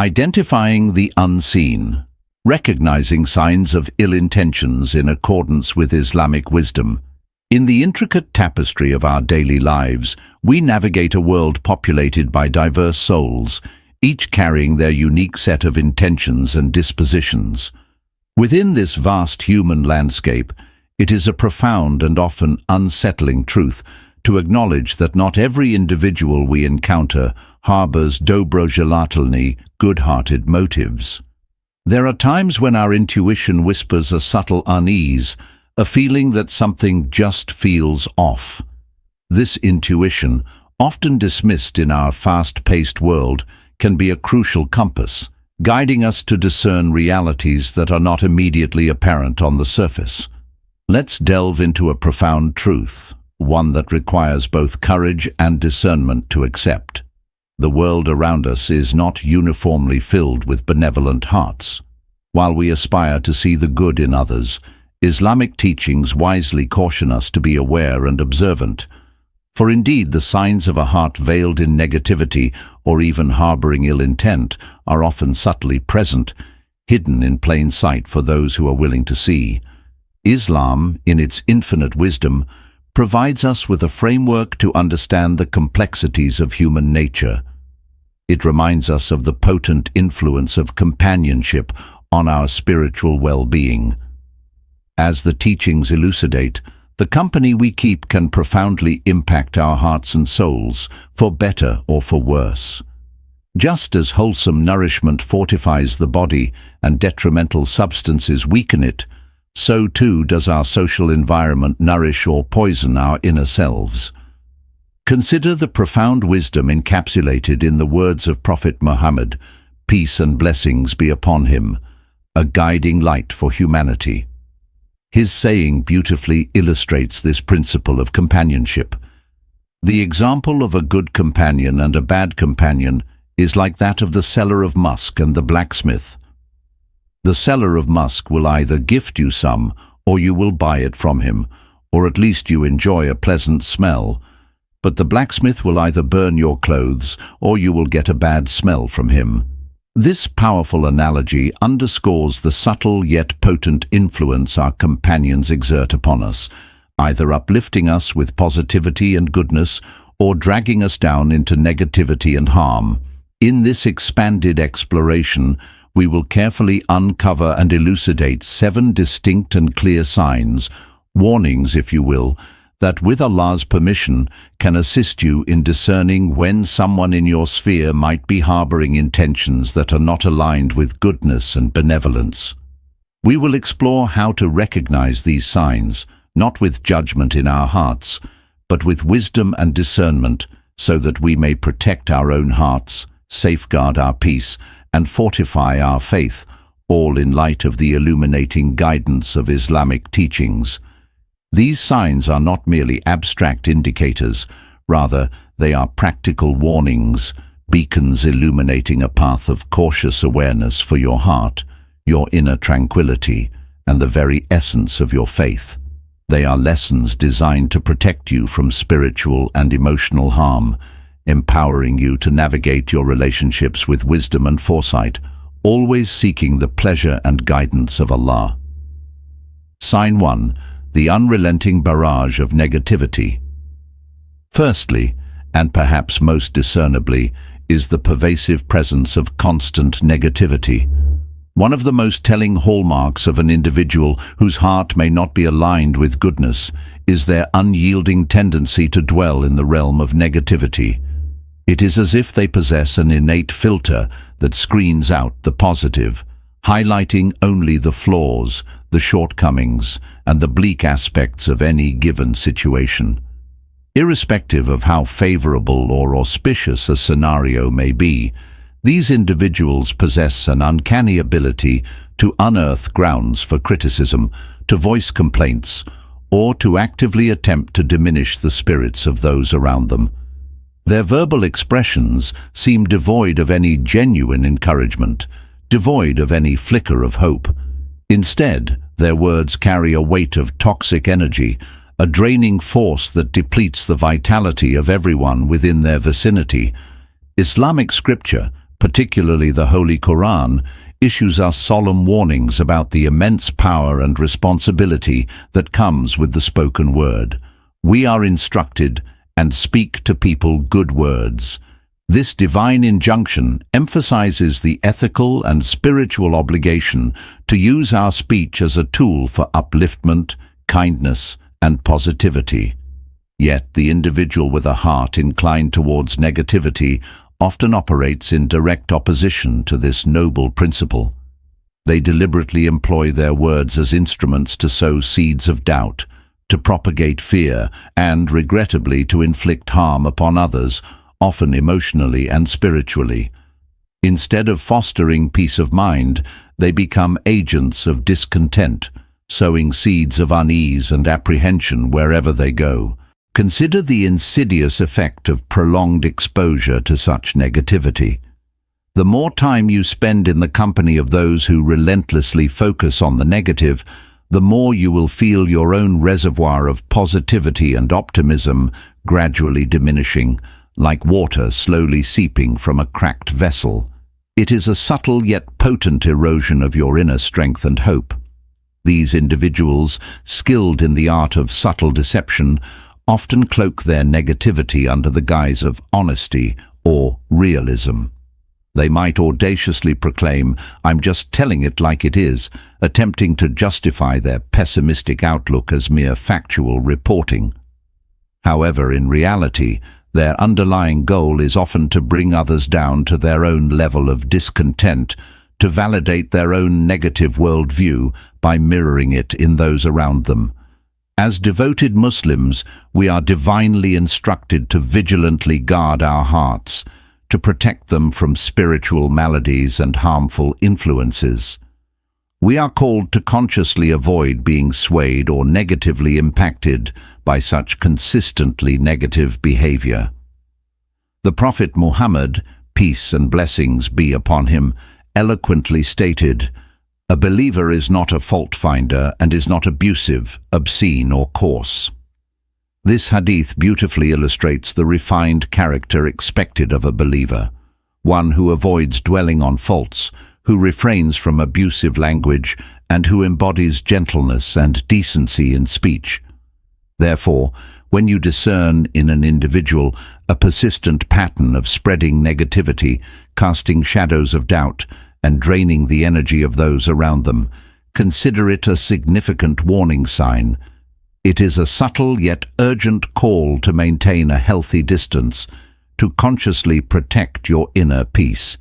Identifying the unseen. Recognizing signs of ill intentions in accordance with Islamic wisdom. In the intricate tapestry of our daily lives, we navigate a world populated by diverse souls, each carrying their unique set of intentions and dispositions. Within this vast human landscape, it is a profound and often unsettling truth to acknowledge that not every individual we encounter harbors dobroжелательные, good-hearted motives. There are times when our intuition whispers a subtle unease, a feeling that something just feels off. This intuition, often dismissed in our fast-paced world, can be a crucial compass, guiding us to discern realities that are not immediately apparent on the surface. Let's delve into a profound truth, one that requires both courage and discernment to accept. The world around us is not uniformly filled with benevolent hearts. While we aspire to see the good in others, Islamic teachings wisely caution us to be aware and observant. For indeed, the signs of a heart veiled in negativity or even harboring ill intent are often subtly present, hidden in plain sight for those who are willing to see. Islam, in its infinite wisdom, provides us with a framework to understand the complexities of human nature. It reminds us of the potent influence of companionship on our spiritual well-being. As the teachings elucidate, the company we keep can profoundly impact our hearts and souls, for better or for worse. Just as wholesome nourishment fortifies the body and detrimental substances weaken it, so too does our social environment nourish or poison our inner selves. Consider the profound wisdom encapsulated in the words of Prophet Muhammad, peace and blessings be upon him, a guiding light for humanity. His saying beautifully illustrates this principle of companionship. The example of a good companion and a bad companion is like that of the seller of musk and the blacksmith. The seller of musk will either gift you some, or you will buy it from him, or at least you enjoy a pleasant smell. But the blacksmith will either burn your clothes, or you will get a bad smell from him. This powerful analogy underscores the subtle yet potent influence our companions exert upon us, either uplifting us with positivity and goodness, or dragging us down into negativity and harm. In this expanded exploration, we will carefully uncover and elucidate 7 distinct and clear signs, warnings if you will, that with Allah's permission can assist you in discerning when someone in your sphere might be harboring intentions that are not aligned with goodness and benevolence. We will explore how to recognize these signs, not with judgment in our hearts, but with wisdom and discernment, so that we may protect our own hearts, safeguard our peace, and fortify our faith, all in light of the illuminating guidance of Islamic teachings. These signs are not merely abstract indicators, rather they are practical warnings, beacons illuminating a path of cautious awareness for your heart, your inner tranquility, and the very essence of your faith. They are lessons designed to protect you from spiritual and emotional harm, empowering you to navigate your relationships with wisdom and foresight, always seeking the pleasure and guidance of Allah. Sign 1. The unrelenting barrage of negativity. Firstly, and perhaps most discernibly, is the pervasive presence of constant negativity. One of the most telling hallmarks of an individual whose heart may not be aligned with goodness is their unyielding tendency to dwell in the realm of negativity. It is as if they possess an innate filter that screens out the positive, highlighting only the flaws, the shortcomings, and the bleak aspects of any given situation. Irrespective of how favorable or auspicious a scenario may be, these individuals possess an uncanny ability to unearth grounds for criticism, to voice complaints, or to actively attempt to diminish the spirits of those around them. Their verbal expressions seem devoid of any genuine encouragement, devoid of any flicker of hope. Instead, their words carry a weight of toxic energy, a draining force that depletes the vitality of everyone within their vicinity. Islamic scripture, particularly the Holy Quran, issues us solemn warnings about the immense power and responsibility that comes with the spoken word. We are instructed and speak to people good words. This divine injunction emphasizes the ethical and spiritual obligation to use our speech as a tool for upliftment, kindness, and positivity. Yet the individual with a heart inclined towards negativity often operates in direct opposition to this noble principle. They deliberately employ their words as instruments to sow seeds of doubt, to propagate fear, and, regrettably, to inflict harm upon others, often emotionally and spiritually. Instead of fostering peace of mind, they become agents of discontent, sowing seeds of unease and apprehension wherever they go. Consider the insidious effect of prolonged exposure to such negativity. The more time you spend in the company of those who relentlessly focus on the negative, the more you will feel your own reservoir of positivity and optimism gradually diminishing, like water slowly seeping from a cracked vessel. It is a subtle yet potent erosion of your inner strength and hope. These individuals, skilled in the art of subtle deception, often cloak their negativity under the guise of honesty or realism. They might audaciously proclaim, "I'm just telling it like it is," attempting to justify their pessimistic outlook as mere factual reporting. However, in reality, their underlying goal is often to bring others down to their own level of discontent, to validate their own negative worldview by mirroring it in those around them. As devoted Muslims, we are divinely instructed to vigilantly guard our hearts, to protect them from spiritual maladies and harmful influences. We are called to consciously avoid being swayed or negatively impacted by such consistently negative behavior. The Prophet Muhammad, peace and blessings be upon him, eloquently stated, "A believer is not a fault-finder and is not abusive, obscene or coarse." This hadith beautifully illustrates the refined character expected of a believer, one who avoids dwelling on faults, who refrains from abusive language, and who embodies gentleness and decency in speech. Therefore, when you discern in an individual a persistent pattern of spreading negativity, casting shadows of doubt, and draining the energy of those around them, consider it a significant warning sign. It is a subtle yet urgent call to maintain a healthy distance, to consciously protect your inner peace.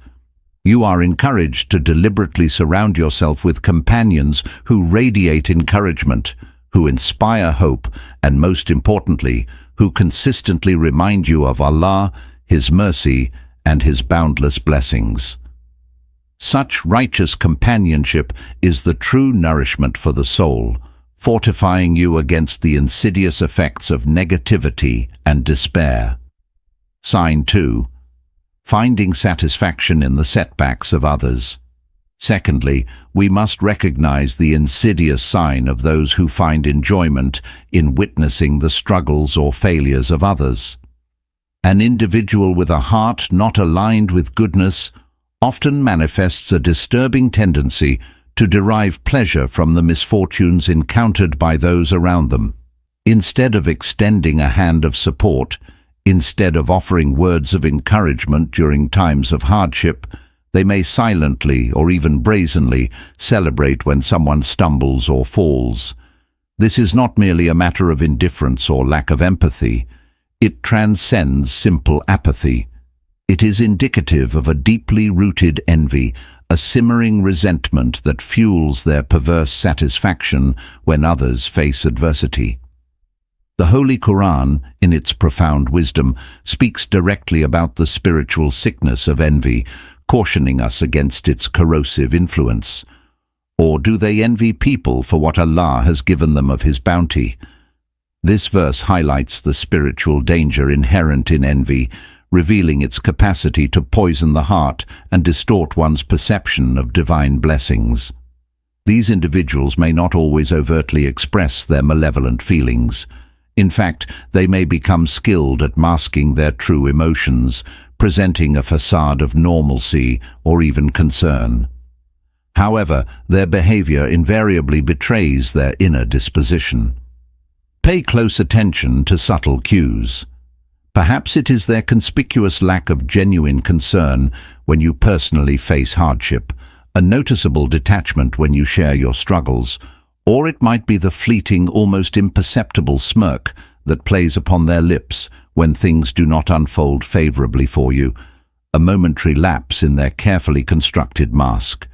You are encouraged to deliberately surround yourself with companions who radiate encouragement, who inspire hope, and most importantly, who consistently remind you of Allah, His mercy, and His boundless blessings. Such righteous companionship is the true nourishment for the soul, fortifying you against the insidious effects of negativity and despair. Sign 2. Finding satisfaction in the setbacks of others. Secondly, we must recognize the insidious sign of those who find enjoyment in witnessing the struggles or failures of others. An individual with a heart not aligned with goodness often manifests a disturbing tendency to derive pleasure from the misfortunes encountered by those around them. Instead of extending a hand of support, instead of offering words of encouragement during times of hardship, they may silently or even brazenly celebrate when someone stumbles or falls. This is not merely a matter of indifference or lack of empathy. It transcends simple apathy. It is indicative of a deeply rooted envy, a simmering resentment that fuels their perverse satisfaction when others face adversity. The Holy Quran, in its profound wisdom, speaks directly about the spiritual sickness of envy, cautioning us against its corrosive influence. Or do they envy people for what Allah has given them of His bounty? This verse highlights the spiritual danger inherent in envy, revealing its capacity to poison the heart and distort one's perception of divine blessings. These individuals may not always overtly express their malevolent feelings. In fact, they may become skilled at masking their true emotions, presenting a facade of normalcy or even concern. However, their behavior invariably betrays their inner disposition. Pay close attention to subtle cues. Perhaps it is their conspicuous lack of genuine concern when you personally face hardship, a noticeable detachment when you share your struggles, or it might be the fleeting, almost imperceptible smirk that plays upon their lips when things do not unfold favorably for you, a momentary lapse in their carefully constructed mask.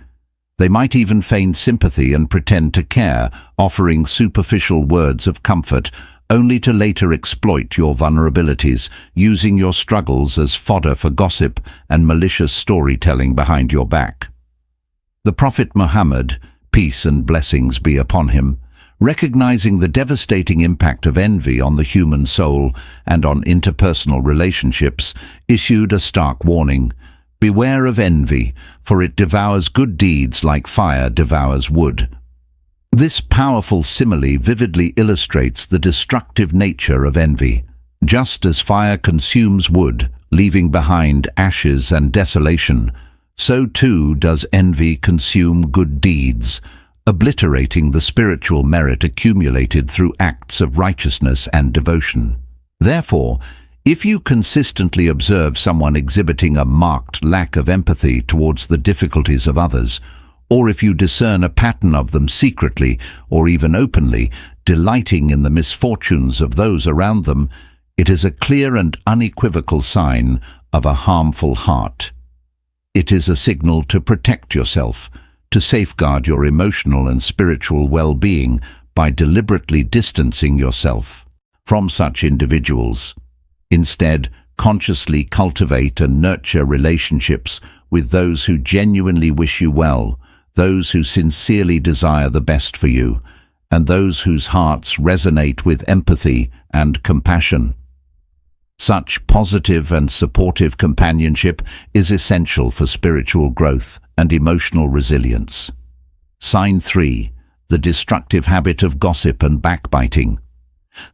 They might even feign sympathy and pretend to care, offering superficial words of comfort, only to later exploit your vulnerabilities, using your struggles as fodder for gossip and malicious storytelling behind your back. The Prophet Muhammad, peace and blessings be upon him, recognizing the devastating impact of envy on the human soul and on interpersonal relationships, issued a stark warning: "Beware of envy, for it devours good deeds like fire devours wood." This powerful simile vividly illustrates the destructive nature of envy. Just as fire consumes wood, leaving behind ashes and desolation, so too does envy consume good deeds, obliterating the spiritual merit accumulated through acts of righteousness and devotion. Therefore, if you consistently observe someone exhibiting a marked lack of empathy towards the difficulties of others, or if you discern a pattern of them secretly or even openly, delighting in the misfortunes of those around them, it is a clear and unequivocal sign of a harmful heart. It is a signal to protect yourself, to safeguard your emotional and spiritual well-being by deliberately distancing yourself from such individuals. Instead, consciously cultivate and nurture relationships with those who genuinely wish you well, those who sincerely desire the best for you, and those whose hearts resonate with empathy and compassion. Such positive and supportive companionship is essential for spiritual growth and emotional resilience. Sign 3. The destructive habit of gossip and backbiting.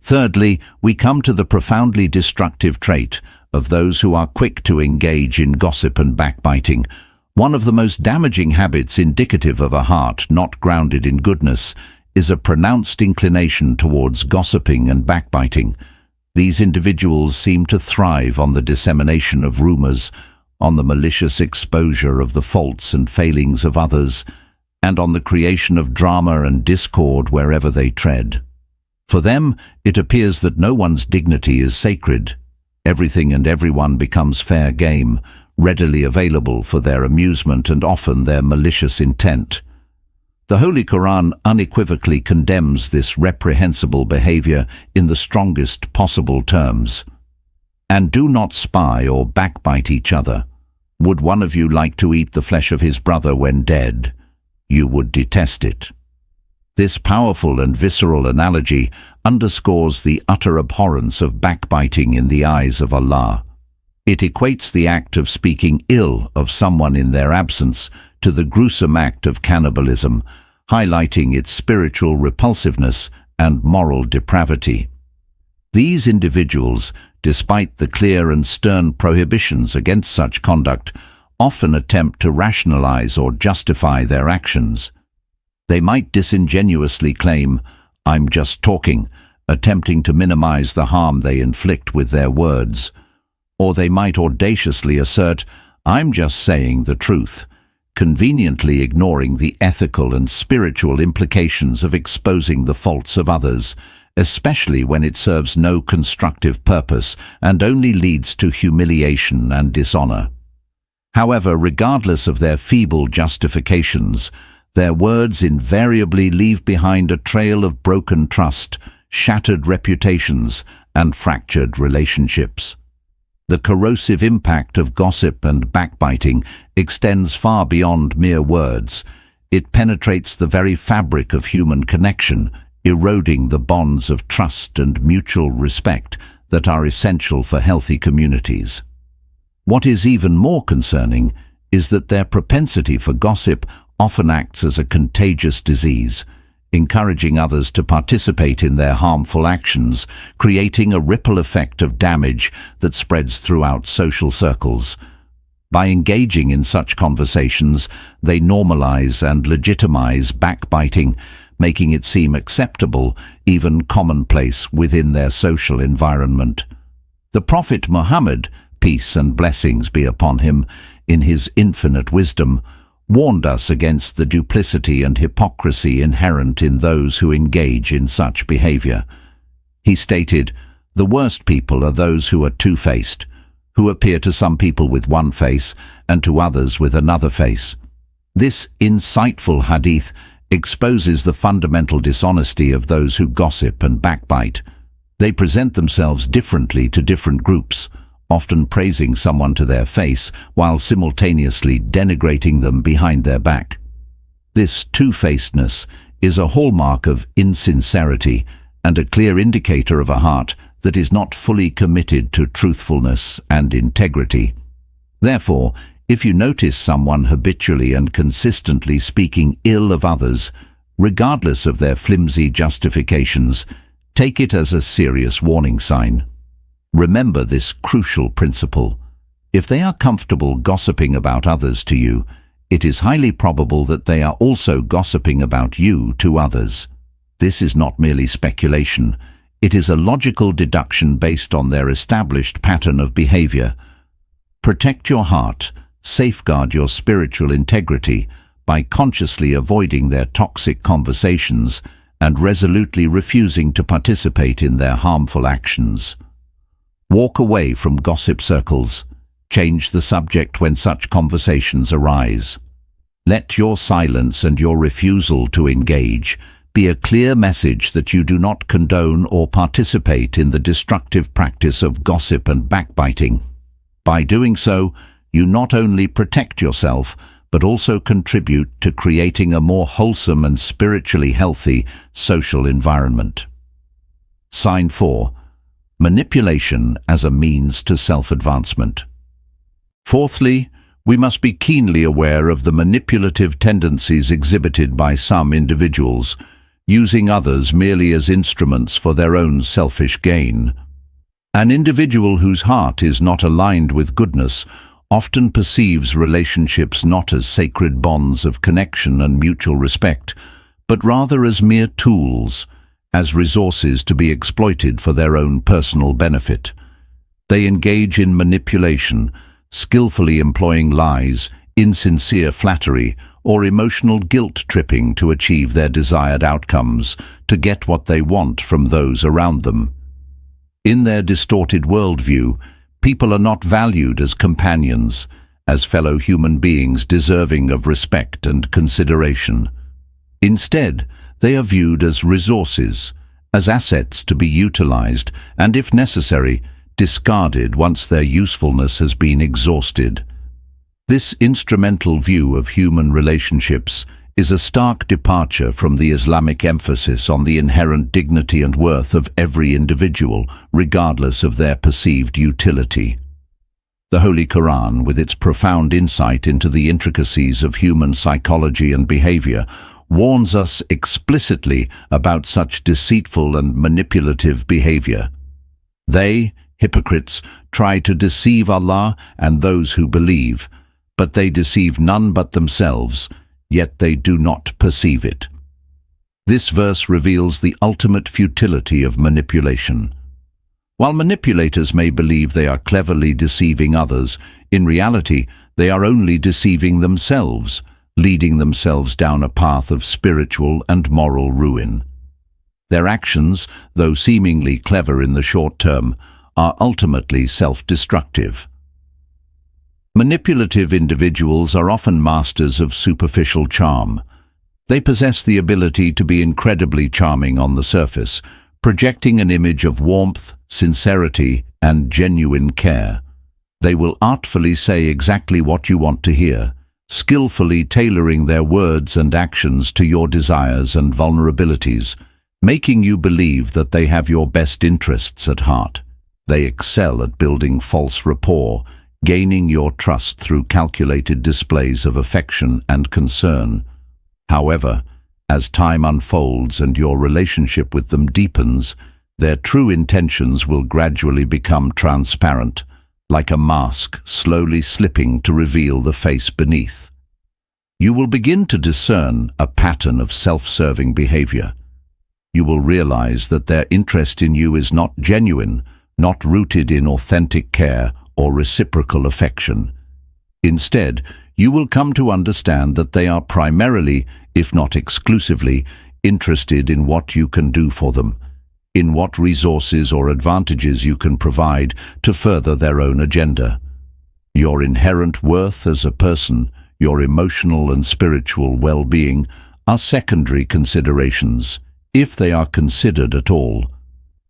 Thirdly, we come to the profoundly destructive trait of those who are quick to engage in gossip and backbiting. One of the most damaging habits indicative of a heart not grounded in goodness is a pronounced inclination towards gossiping and backbiting. These individuals seem to thrive on the dissemination of rumors, on the malicious exposure of the faults and failings of others, and on the creation of drama and discord wherever they tread. For them, it appears that no one's dignity is sacred. Everything and everyone becomes fair game, readily available for their amusement and often their malicious intent. The Holy Quran unequivocally condemns this reprehensible behavior in the strongest possible terms. "And do not spy or backbite each other. Would one of you like to eat the flesh of his brother when dead? You would detest it." This powerful and visceral analogy underscores the utter abhorrence of backbiting in the eyes of Allah. It equates the act of speaking ill of someone in their absence to the gruesome act of cannibalism, highlighting its spiritual repulsiveness and moral depravity. These individuals, despite the clear and stern prohibitions against such conduct, often attempt to rationalize or justify their actions. They might disingenuously claim, "I'm just talking," attempting to minimize the harm they inflict with their words. Or they might audaciously assert, "I'm just saying the truth," conveniently ignoring the ethical and spiritual implications of exposing the faults of others, especially when it serves no constructive purpose and only leads to humiliation and dishonor. However, regardless of their feeble justifications, their words invariably leave behind a trail of broken trust, shattered reputations, and fractured relationships. The corrosive impact of gossip and backbiting extends far beyond mere words. It penetrates the very fabric of human connection, eroding the bonds of trust and mutual respect that are essential for healthy communities. What is even more concerning is that their propensity for gossip often acts as a contagious disease. encouraging others to participate in their harmful actions, creating a ripple effect of damage that spreads throughout social circles. By engaging in such conversations, they normalize and legitimize backbiting, making it seem acceptable, even commonplace within their social environment. The Prophet Muhammad, peace and blessings be upon him, in his infinite wisdom, warned us against the duplicity and hypocrisy inherent in those who engage in such behavior. He stated, "The worst people are those who are two-faced, who appear to some people with one face and to others with another face." This insightful hadith exposes the fundamental dishonesty of those who gossip and backbite. They present themselves differently to different groups, often praising someone to their face while simultaneously denigrating them behind their back. This two-facedness is a hallmark of insincerity and a clear indicator of a heart that is not fully committed to truthfulness and integrity. Therefore, if you notice someone habitually and consistently speaking ill of others, regardless of their flimsy justifications, take it as a serious warning sign. Remember this crucial principle. If they are comfortable gossiping about others to you, it is highly probable that they are also gossiping about you to others. This is not merely speculation. It is a logical deduction based on their established pattern of behavior. Protect your heart, safeguard your spiritual integrity by consciously avoiding their toxic conversations and resolutely refusing to participate in their harmful actions. Walk away from gossip circles. Change the subject when such conversations arise. Let your silence and your refusal to engage be a clear message that you do not condone or participate in the destructive practice of gossip and backbiting. By doing so, you not only protect yourself, but also contribute to creating a more wholesome and spiritually healthy social environment. Sign 4. Manipulation as a means to self-advancement. Fourthly, we must be keenly aware of the manipulative tendencies exhibited by some individuals, using others merely as instruments for their own selfish gain. An individual whose heart is not aligned with goodness often perceives relationships not as sacred bonds of connection and mutual respect, but rather as mere tools, as resources to be exploited for their own personal benefit. They engage in manipulation, skillfully employing lies, insincere flattery, or emotional guilt-tripping to achieve their desired outcomes, to get what they want from those around them. In their distorted worldview, people are not valued as companions, as fellow human beings deserving of respect and consideration. Instead, they are viewed as resources, as assets to be utilized and, if necessary, discarded once their usefulness has been exhausted. This instrumental view of human relationships is a stark departure from the Islamic emphasis on the inherent dignity and worth of every individual, regardless of their perceived utility. The Holy Quran, with its profound insight into the intricacies of human psychology and behavior, warns us explicitly about such deceitful and manipulative behavior. They, hypocrites, try to deceive Allah and those who believe, but they deceive none but themselves, yet they do not perceive it. This verse reveals the ultimate futility of manipulation. While manipulators may believe they are cleverly deceiving others, in reality they are only deceiving themselves, leading themselves down a path of spiritual and moral ruin. Their actions, though seemingly clever in the short term, are ultimately self-destructive. Manipulative individuals are often masters of superficial charm. They possess the ability to be incredibly charming on the surface, projecting an image of warmth, sincerity, and genuine care. They will artfully say exactly what you want to hear, skillfully tailoring their words and actions to your desires and vulnerabilities, making you believe that they have your best interests at heart. They excel at building false rapport, gaining your trust through calculated displays of affection and concern. However, As time unfolds and your relationship with them deepens, their true intentions will gradually become transparent, like a mask slowly slipping to reveal the face beneath. You will begin to discern a pattern of self-serving behavior. You will realize that their interest in you is not genuine, not rooted in authentic care or reciprocal affection. Instead, you will come to understand that they are primarily, if not exclusively, interested in what you can do for them, in what resources or advantages you can provide to further their own agenda. Your inherent worth as a person, your emotional and spiritual well-being, are secondary considerations, if they are considered at all.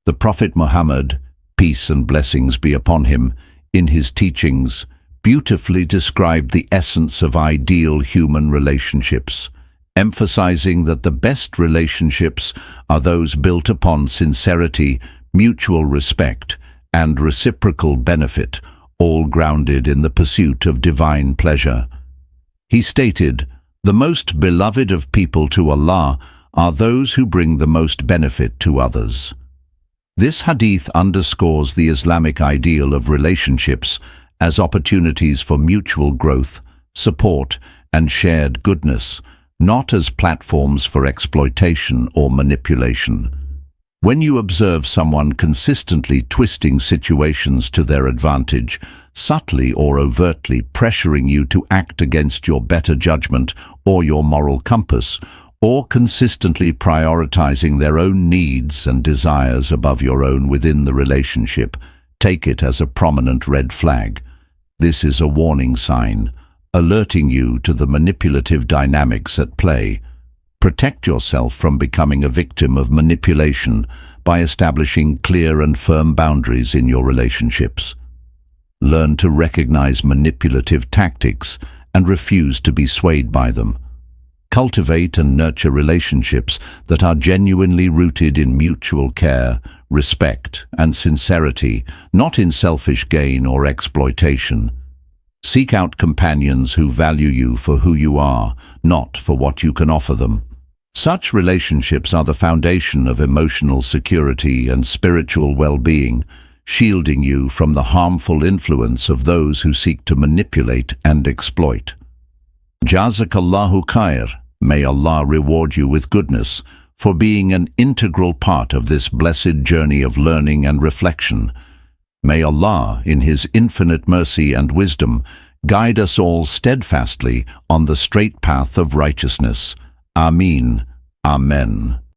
The Prophet Muhammad, peace and blessings be upon him, in his teachings, beautifully described the essence of ideal human relationships, emphasizing that the best relationships are those built upon sincerity, mutual respect, and reciprocal benefit, all grounded in the pursuit of divine pleasure. He stated, "The most beloved of people to Allah are those who bring the most benefit to others." This hadith underscores the Islamic ideal of relationships as opportunities for mutual growth, support, and shared goodness, not as platforms for exploitation or manipulation. When you observe someone consistently twisting situations to their advantage, subtly or overtly pressuring you to act against your better judgment or your moral compass, or consistently prioritizing their own needs and desires above your own within the relationship, take it as a prominent red flag. This is a warning sign, alerting you to the manipulative dynamics at play. Protect yourself from becoming a victim of manipulation by establishing clear and firm boundaries in your relationships. Learn to recognize manipulative tactics and refuse to be swayed by them. Cultivate and nurture relationships that are genuinely rooted in mutual care, respect, and sincerity, not in selfish gain or exploitation. Seek out companions who value you for who you are, not for what you can offer them. Such relationships are the foundation of emotional security and spiritual well-being, shielding you from the harmful influence of those who seek to manipulate and exploit. Jazakallahu khair. May Allah reward you with goodness for being an integral part of this blessed journey of learning and reflection. May Allah, in His infinite mercy and wisdom, guide us all steadfastly on the straight path of righteousness. Ameen. Amen.